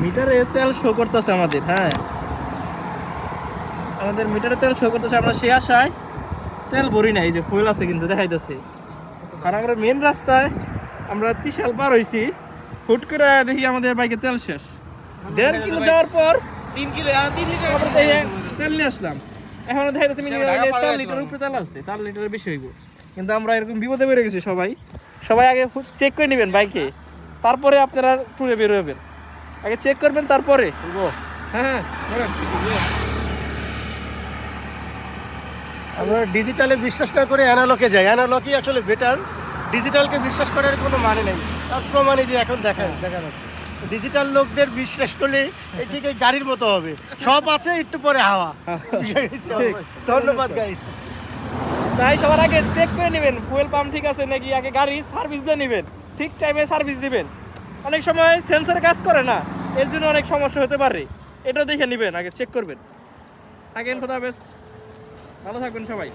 মিটারে তেল শো করতেছে আমাদের, হ্যাঁ আমাদের মিটারে তেল শো করতেছে। আমরা সে আশায় তেল ভরি নাই, যে ফুয়েল আছে কিন্তু দেখাইতেছে। কারণ আমরা মেন রাস্তায় আমরা ত্রিশাল পার হয়েছি, হুট করে দেখি আমাদের বাইকে তেল শেষ। 1.5 কিলো যাওয়ার পর 3 কিলো 3 লিটার তারপর দেখে তেল নিয়ে আসলাম। এখন দেখাইতেছে মিনিমাম 4 লিটার উপরে তেল আছে, 4 লিটারের বেশি হইব। কিন্তু আমরা এরকম বিপদে বেড়ে গেছি। সবাই আগে চেক করে নেবেন বাইকে, তারপরে আপনারা ট্যুরে বের হবেন। আগে চেক করবেন তারপরে। হ্যাঁ হ্যাঁ আমরা ডিজিটালে বিশ্বাস না করে অ্যানালগে যাই, অ্যানালগই আসলে বেটার। ডিজিটালকে বিশ্বাস করার কোনো মানে নেই, তার প্রমাণে যে এখন দেখা যাচ্ছে ডিজিটাল লোকদের বিশ্বাস করলে এই ঠিক এই গাড়ির মতো হবে, সব আছে একটু পরে হাওয়া। ধন্যবাদ গাইস। তাই সবার আগে চেক করে নেবেন ফুয়েল পাম্প ঠিক আছে নাকি, আগে গাড়ি সার্ভিস দিয়ে নেবেন, ঠিক টাইমে সার্ভিস দিবেন। অনেক সময় সেন্সর কাজ করে না, এর জন্য অনেক সমস্যা হতে পারে। এটা দেখে নেবেন, আগে চেক করবেন। আগেন খোদা হাফেজ, ভালো থাকবেন সবাই।